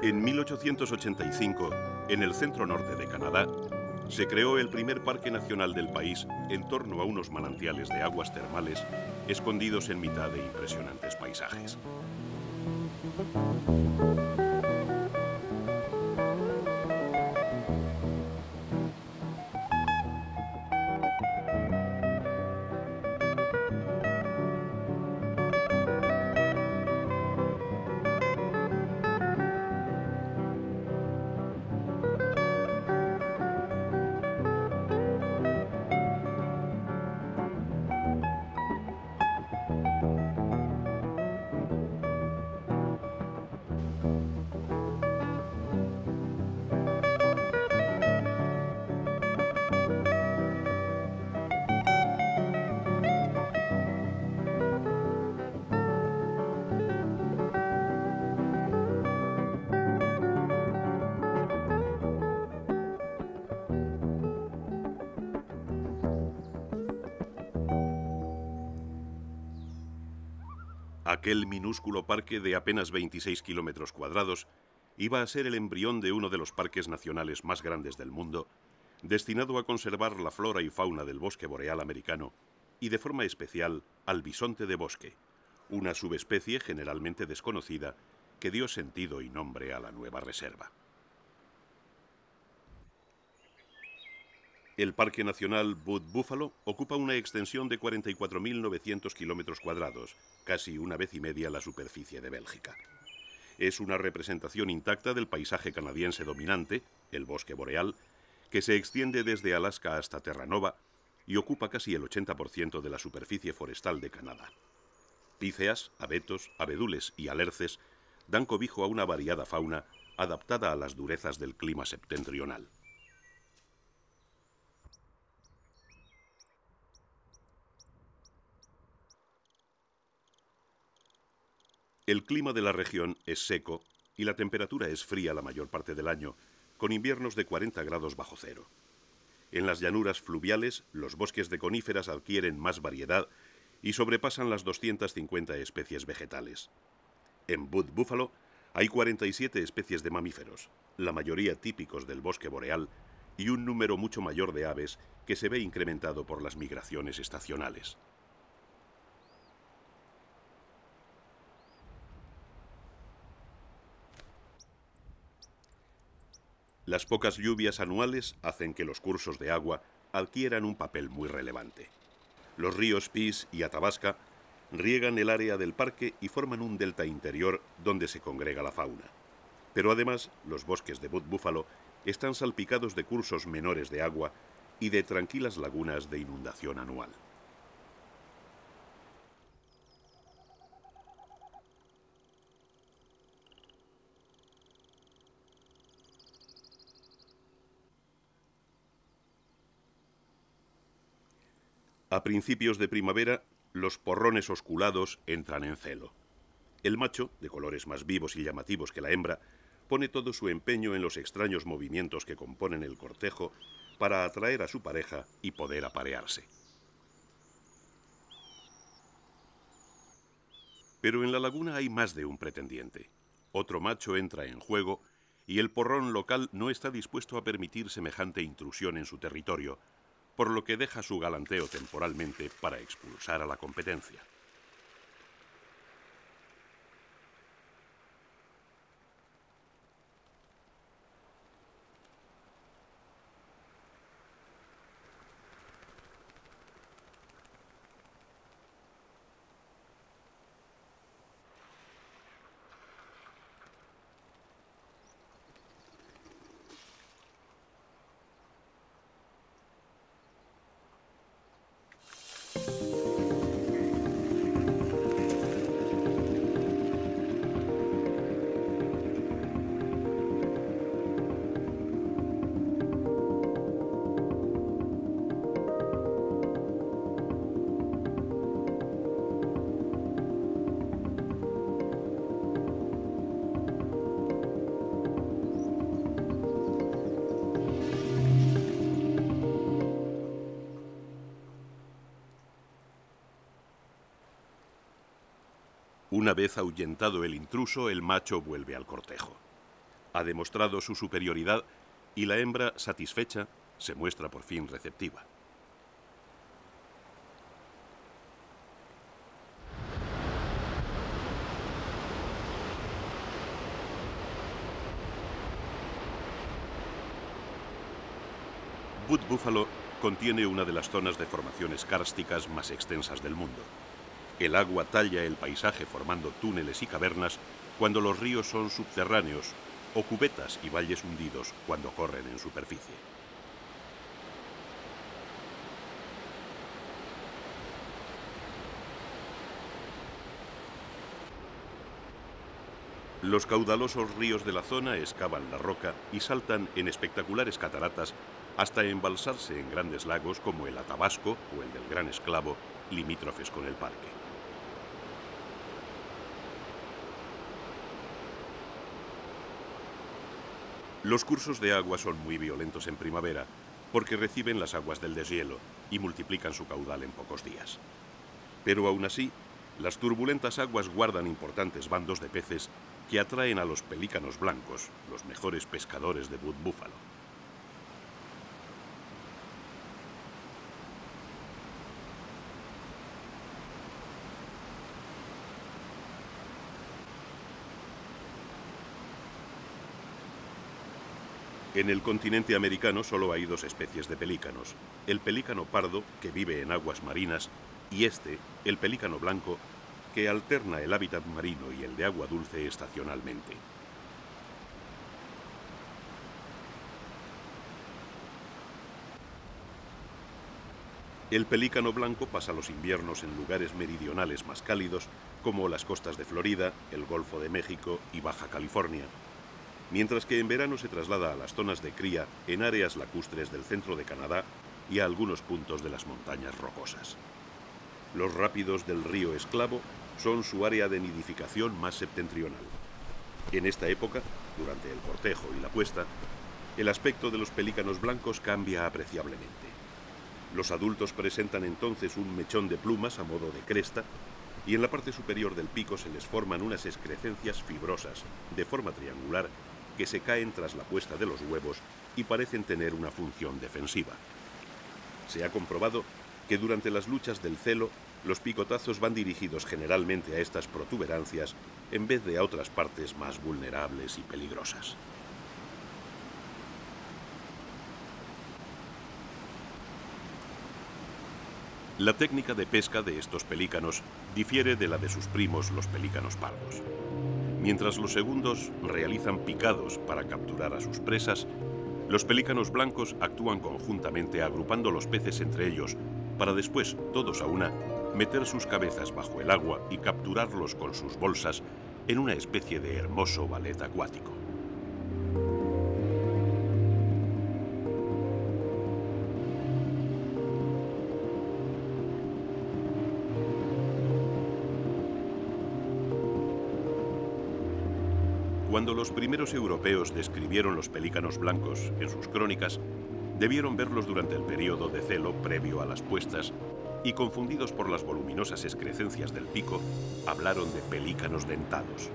En 1885, en el centro norte de Canadá, se creó el primer parque nacional del país en torno a unos manantiales de aguas termales escondidos en mitad de impresionantes paisajes. Aquel minúsculo parque de apenas 26 kilómetros cuadrados iba a ser el embrión de uno de los parques nacionales más grandes del mundo, destinado a conservar la flora y fauna del bosque boreal americano y de forma especial al bisonte de bosque, una subespecie generalmente desconocida que dio sentido y nombre a la nueva reserva. El Parque Nacional Butte Buffalo ocupa una extensión de 44.900 kilómetros cuadrados, casi una vez y media la superficie de Bélgica. Es una representación intacta del paisaje canadiense dominante, el bosque boreal, que se extiende desde Alaska hasta Terranova y ocupa casi el 80% de la superficie forestal de Canadá. Píceas, abetos, abedules y alerces dan cobijo a una variada fauna adaptada a las durezas del clima septentrional. El clima de la región es seco y la temperatura es fría la mayor parte del año, con inviernos de 40 grados bajo cero. En las llanuras fluviales, los bosques de coníferas adquieren más variedad y sobrepasan las 250 especies vegetales. En Butte Buffalo hay 47 especies de mamíferos, la mayoría típicos del bosque boreal, y un número mucho mayor de aves que se ve incrementado por las migraciones estacionales. Las pocas lluvias anuales hacen que los cursos de agua adquieran un papel muy relevante. Los ríos Peace y Athabasca riegan el área del parque y forman un delta interior donde se congrega la fauna. Pero además, los bosques de Butte Buffalo están salpicados de cursos menores de agua y de tranquilas lagunas de inundación anual. A principios de primavera, los porrones osculados entran en celo. El macho, de colores más vivos y llamativos que la hembra, pone todo su empeño en los extraños movimientos que componen el cortejo para atraer a su pareja y poder aparearse. Pero en la laguna hay más de un pretendiente. Otro macho entra en juego y el porrón local no está dispuesto a permitir semejante intrusión en su territorio, por lo que deja su galanteo temporalmente para expulsar a la competencia. Una vez ahuyentado el intruso, el macho vuelve al cortejo. Ha demostrado su superioridad y la hembra, satisfecha, se muestra por fin receptiva. Butte Buffalo contiene una de las zonas de formaciones kársticas más extensas del mundo. El agua talla el paisaje formando túneles y cavernas cuando los ríos son subterráneos, o cubetas y valles hundidos cuando corren en superficie. Los caudalosos ríos de la zona excavan la roca y saltan en espectaculares cataratas hasta embalsarse en grandes lagos como el Athabasco o el del Gran Esclavo, limítrofes con el parque. Los cursos de agua son muy violentos en primavera porque reciben las aguas del deshielo y multiplican su caudal en pocos días. Pero aún así, las turbulentas aguas guardan importantes bandos de peces que atraen a los pelícanos blancos, los mejores pescadores de Butte Buffalo. En el continente americano solo hay dos especies de pelícanos: el pelícano pardo, que vive en aguas marinas, y el pelícano blanco, que alterna el hábitat marino y el de agua dulce estacionalmente. El pelícano blanco pasa los inviernos en lugares meridionales más cálidos, como las costas de Florida, el Golfo de México y Baja California, mientras que en verano se traslada a las zonas de cría en áreas lacustres del centro de Canadá y a algunos puntos de las montañas rocosas. Los rápidos del río Esclavo son su área de nidificación más septentrional. En esta época, durante el cortejo y la puesta, el aspecto de los pelícanos blancos cambia apreciablemente. Los adultos presentan entonces un mechón de plumas a modo de cresta, y en la parte superior del pico se les forman unas excrescencias fibrosas, de forma triangular, que se caen tras la puesta de los huevos y parecen tener una función defensiva. Se ha comprobado que durante las luchas del celo, los picotazos van dirigidos generalmente a estas protuberancias en vez de a otras partes más vulnerables y peligrosas. La técnica de pesca de estos pelícanos difiere de la de sus primos, los pelícanos pardos. Mientras los segundos realizan picados para capturar a sus presas, los pelícanos blancos actúan conjuntamente agrupando los peces entre ellos para después, todos a una, meter sus cabezas bajo el agua y capturarlos con sus bolsas en una especie de hermoso ballet acuático. Cuando los primeros europeos describieron los pelícanos blancos en sus crónicas, debieron verlos durante el periodo de celo previo a las puestas y, confundidos por las voluminosas excrescencias del pico, hablaron de pelícanos dentados.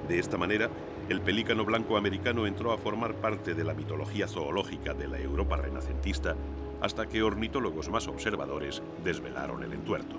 De esta manera, el pelícano blanco americano entró a formar parte de la mitología zoológica de la Europa renacentista hasta que ornitólogos más observadores desvelaron el entuerto.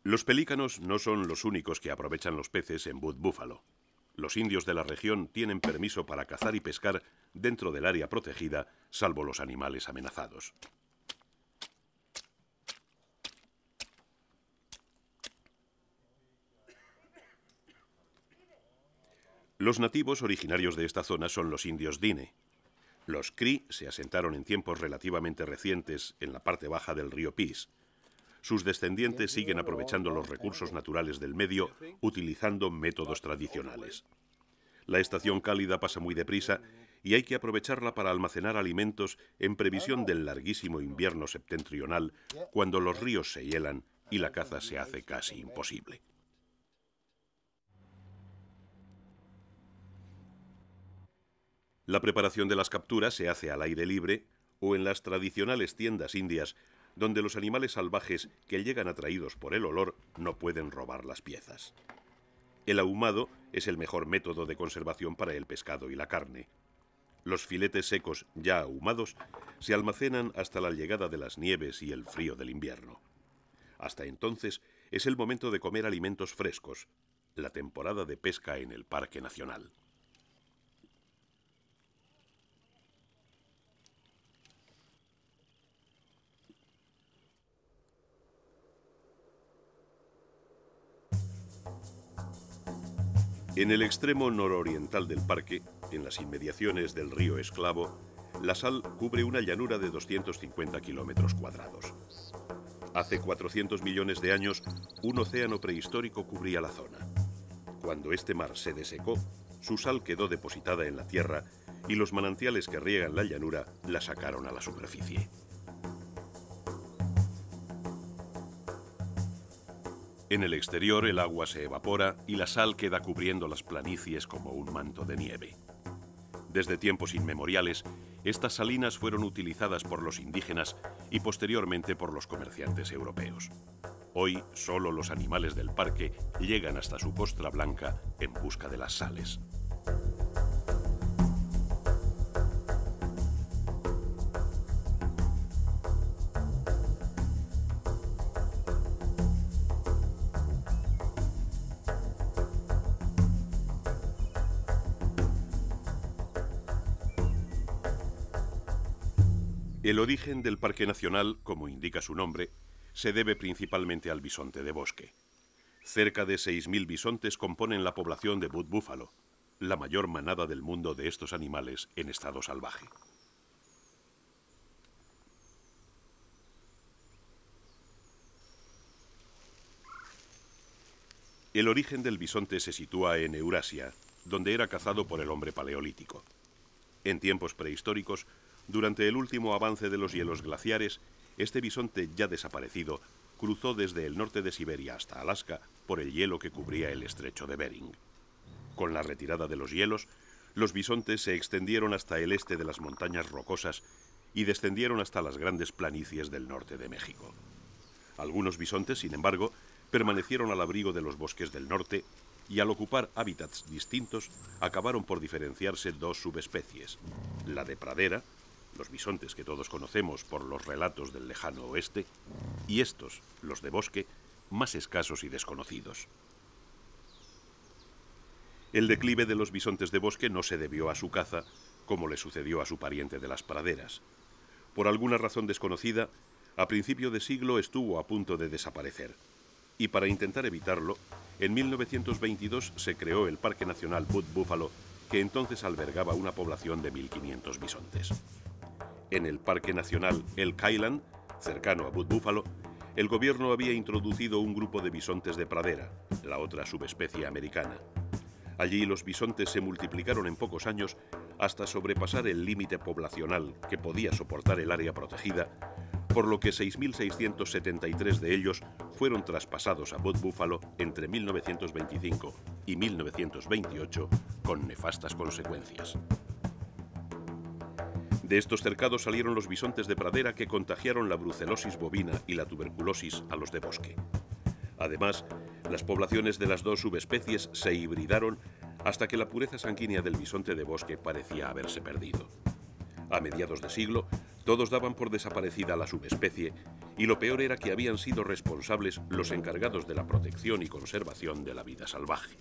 Los pelícanos no son los únicos que aprovechan los peces en Butte Buffalo. Los indios de la región tienen permiso para cazar y pescar dentro del área protegida, salvo los animales amenazados. Los nativos originarios de esta zona son los indios Dine. Los Cree se asentaron en tiempos relativamente recientes en la parte baja del río Peace. sus descendientes siguen aprovechando los recursos naturales del medio utilizando métodos tradicionales. La estación cálida pasa muy deprisa y hay que aprovecharla para almacenar alimentos en previsión del larguísimo invierno septentrional, cuando los ríos se hielan y la caza se hace casi imposible. La preparación de las capturas se hace al aire libre o en las tradicionales tiendas indias, donde los animales salvajes que llegan atraídos por el olor no pueden robar las piezas. El ahumado es el mejor método de conservación para el pescado y la carne. Los filetes secos ya ahumados se almacenan hasta la llegada de las nieves y el frío del invierno. Hasta entonces es el momento de comer alimentos frescos, la temporada de pesca en el Parque Nacional. En el extremo nororiental del parque, en las inmediaciones del río Esclavo, la sal cubre una llanura de 250 kilómetros cuadrados. Hace 400 millones de años, un océano prehistórico cubría la zona. Cuando este mar se desecó, su sal quedó depositada en la tierra y los manantiales que riegan la llanura la sacaron a la superficie. En el exterior el agua se evapora y la sal queda cubriendo las planicies como un manto de nieve. Desde tiempos inmemoriales, estas salinas fueron utilizadas por los indígenas y posteriormente por los comerciantes europeos. Hoy solo los animales del parque llegan hasta su costra blanca en busca de las sales. El origen del Parque Nacional, como indica su nombre, se debe principalmente al bisonte de bosque. Cerca de 6.000 bisontes componen la población de Butte Buffalo, la mayor manada del mundo de estos animales en estado salvaje. El origen del bisonte se sitúa en Eurasia, donde era cazado por el hombre paleolítico. En tiempos prehistóricos, durante el último avance de los hielos glaciares, este bisonte ya desaparecido cruzó desde el norte de Siberia hasta Alaska por el hielo que cubría el estrecho de Bering. Con la retirada de los hielos, los bisontes se extendieron hasta el este de las montañas rocosas y descendieron hasta las grandes planicies del norte de México. Algunos bisontes, sin embargo, permanecieron al abrigo de los bosques del norte y al ocupar hábitats distintos acabaron por diferenciarse dos subespecies, la de pradera, los bisontes que todos conocemos por los relatos del lejano oeste, y estos, los de bosque, más escasos y desconocidos. El declive de los bisontes de bosque no se debió a su caza, como le sucedió a su pariente de las praderas. Por alguna razón desconocida, a principio de siglo estuvo a punto de desaparecer, y para intentar evitarlo, en 1922 se creó el Parque Nacional Butte Buffalo, que entonces albergaba una población de 1.500 bisontes. En el Parque Nacional Elk Island, cercano a Butte Buffalo, el gobierno había introducido un grupo de bisontes de pradera, la otra subespecie americana. Allí los bisontes se multiplicaron en pocos años hasta sobrepasar el límite poblacional que podía soportar el área protegida, por lo que 6.673 de ellos fueron traspasados a Butte Buffalo entre 1925 y 1928 con nefastas consecuencias. De estos cercados salieron los bisontes de pradera que contagiaron la brucelosis bovina y la tuberculosis a los de bosque. Además, las poblaciones de las dos subespecies se hibridaron hasta que la pureza sanguínea del bisonte de bosque parecía haberse perdido. A mediados de siglo, todos daban por desaparecida la subespecie y lo peor era que habían sido responsables los encargados de la protección y conservación de la vida salvaje.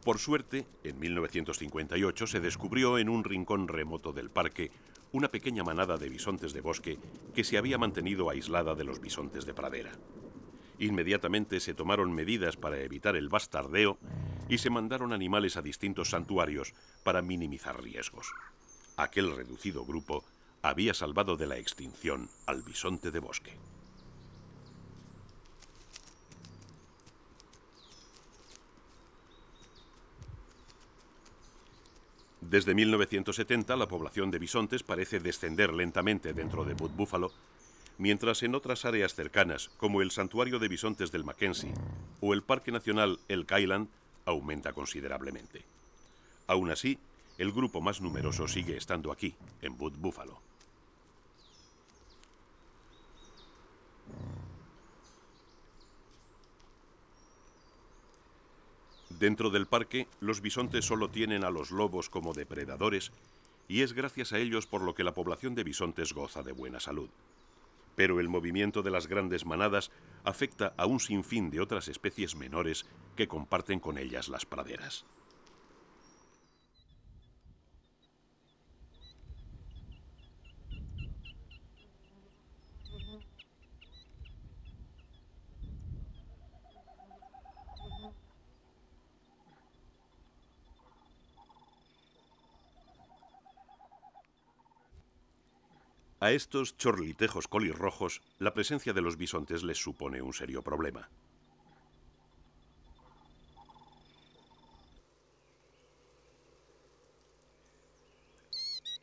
Por suerte, en 1958 se descubrió en un rincón remoto del parque una pequeña manada de bisontes de bosque que se había mantenido aislada de los bisontes de pradera. Inmediatamente se tomaron medidas para evitar el bastardeo y se mandaron animales a distintos santuarios para minimizar riesgos. Aquel reducido grupo había salvado de la extinción al bisonte de bosque. Desde 1970 la población de bisontes parece descender lentamente dentro de Butte Buffalo, mientras en otras áreas cercanas, como el Santuario de Bisontes del Mackenzie o el Parque Nacional Elk Island, aumenta considerablemente. Aún así, el grupo más numeroso sigue estando aquí, en Butte Buffalo. Dentro del parque, los bisontes solo tienen a los lobos como depredadores y es gracias a ellos por lo que la población de bisontes goza de buena salud. Pero el movimiento de las grandes manadas afecta a un sinfín de otras especies menores que comparten con ellas las praderas. A estos chorlitejos colirrojos, la presencia de los bisontes les supone un serio problema.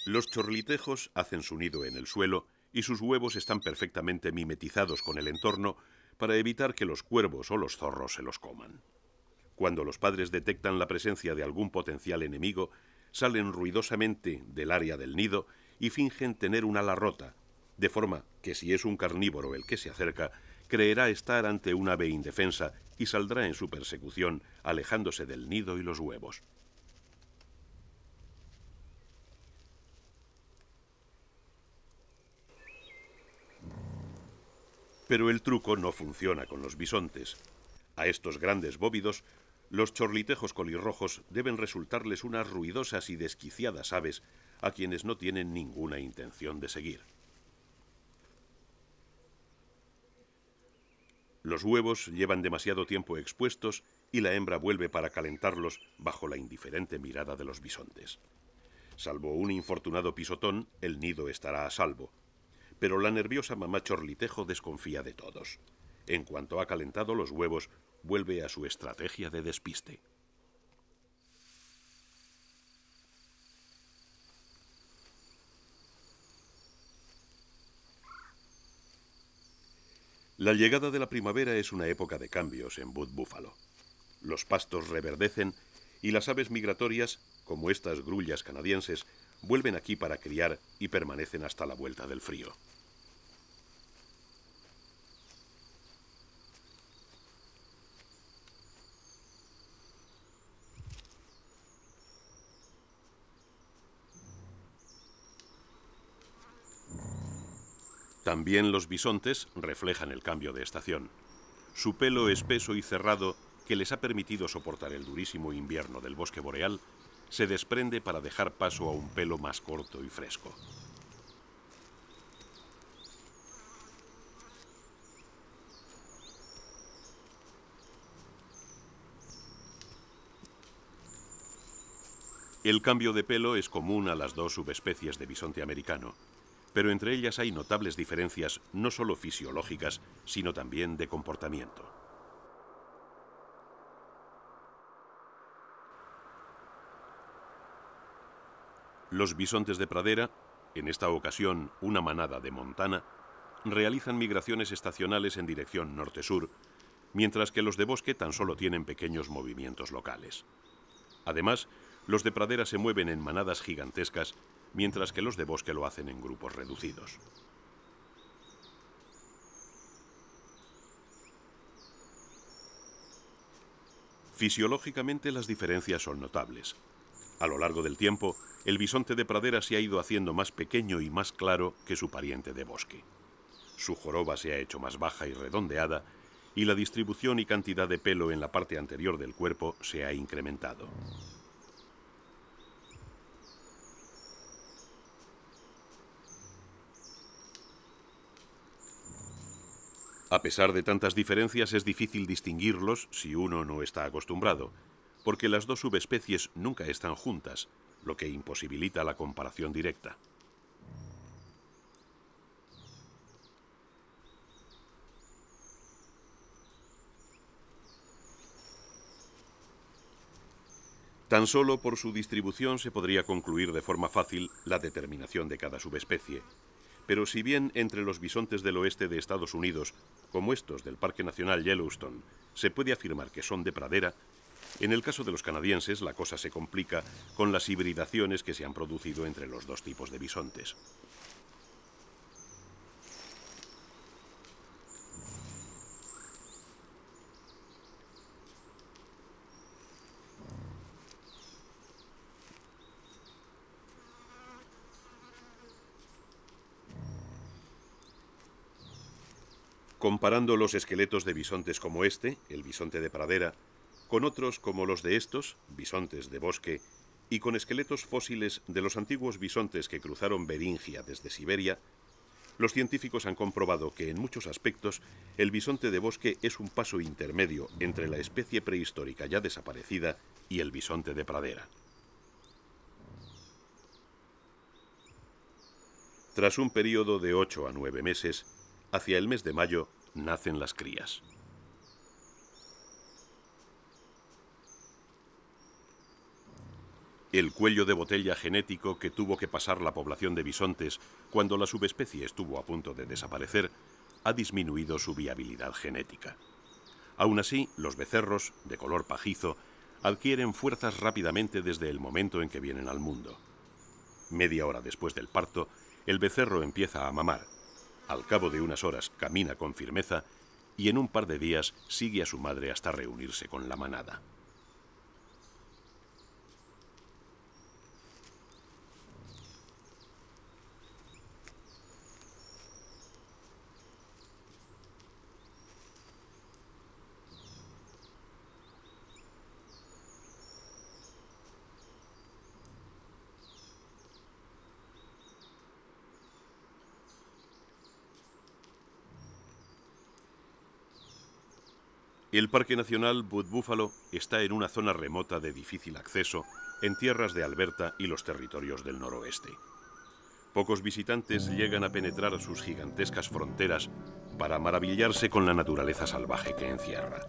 Los chorlitejos hacen su nido en el suelo y sus huevos están perfectamente mimetizados con el entorno para evitar que los cuervos o los zorros se los coman. Cuando los padres detectan la presencia de algún potencial enemigo, salen ruidosamente del área del nido y fingen tener un ala rota, de forma que si es un carnívoro el que se acerca, creerá estar ante un ave indefensa y saldrá en su persecución, alejándose del nido y los huevos. Pero el truco no funciona con los bisontes. A estos grandes bóvidos, los chorlitejos colirrojos deben resultarles unas ruidosas y desquiciadas aves a quienes no tienen ninguna intención de seguir. Los huevos llevan demasiado tiempo expuestos y la hembra vuelve para calentarlos bajo la indiferente mirada de los bisontes. Salvo un infortunado pisotón, el nido estará a salvo. Pero la nerviosa mamá chorlitejo desconfía de todos. En cuanto ha calentado los huevos, vuelve a su estrategia de despiste. La llegada de la primavera es una época de cambios en Butte Buffalo. Los pastos reverdecen y las aves migratorias, como estas grullas canadienses, vuelven aquí para criar y permanecen hasta la vuelta del frío. También los bisontes reflejan el cambio de estación. Su pelo espeso y cerrado, que les ha permitido soportar el durísimo invierno del bosque boreal, se desprende para dejar paso a un pelo más corto y fresco. El cambio de pelo es común a las dos subespecies de bisonte americano, pero entre ellas hay notables diferencias no solo fisiológicas, sino también de comportamiento. Los bisontes de pradera, en esta ocasión una manada de Montana, realizan migraciones estacionales en dirección norte-sur, mientras que los de bosque tan solo tienen pequeños movimientos locales. Además, los de pradera se mueven en manadas gigantescas, mientras que los de bosque lo hacen en grupos reducidos. Fisiológicamente las diferencias son notables. A lo largo del tiempo, el bisonte de pradera se ha ido haciendo más pequeño y más claro que su pariente de bosque. Su joroba se ha hecho más baja y redondeada, y la distribución y cantidad de pelo en la parte anterior del cuerpo se ha incrementado. A pesar de tantas diferencias, es difícil distinguirlos si uno no está acostumbrado, porque las dos subespecies nunca están juntas, lo que imposibilita la comparación directa. Tan solo por su distribución se podría concluir de forma fácil la determinación de cada subespecie. Pero si bien entre los bisontes del oeste de Estados Unidos, como estos del Parque Nacional Yellowstone, se puede afirmar que son de pradera, en el caso de los canadienses la cosa se complica con las hibridaciones que se han producido entre los dos tipos de bisontes. Comparando los esqueletos de bisontes como este, el bisonte de pradera, con otros como los de estos, bisontes de bosque, y con esqueletos fósiles de los antiguos bisontes que cruzaron Beringia desde Siberia, los científicos han comprobado que en muchos aspectos el bisonte de bosque es un paso intermedio entre la especie prehistórica ya desaparecida y el bisonte de pradera. Tras un periodo de 8 a 9 meses, hacia el mes de mayo nacen las crías. El cuello de botella genético que tuvo que pasar la población de bisontes cuando la subespecie estuvo a punto de desaparecer ha disminuido su viabilidad genética. Aún así, los becerros, de color pajizo, adquieren fuerzas rápidamente desde el momento en que vienen al mundo. Media hora después del parto, el becerro empieza a mamar. Al cabo de unas horas camina con firmeza y en un par de días sigue a su madre hasta reunirse con la manada. El Parque Nacional Butte Buffalo está en una zona remota de difícil acceso en tierras de Alberta y los territorios del noroeste. Pocos visitantes llegan a penetrar sus gigantescas fronteras para maravillarse con la naturaleza salvaje que encierra.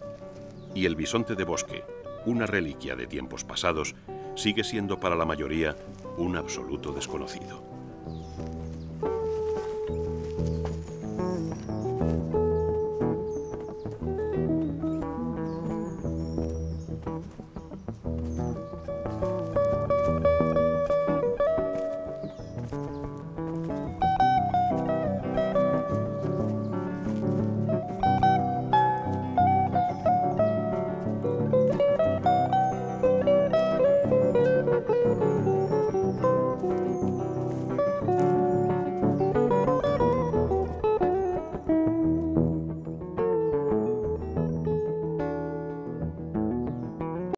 Y el bisonte de bosque, una reliquia de tiempos pasados, sigue siendo para la mayoría un absoluto desconocido.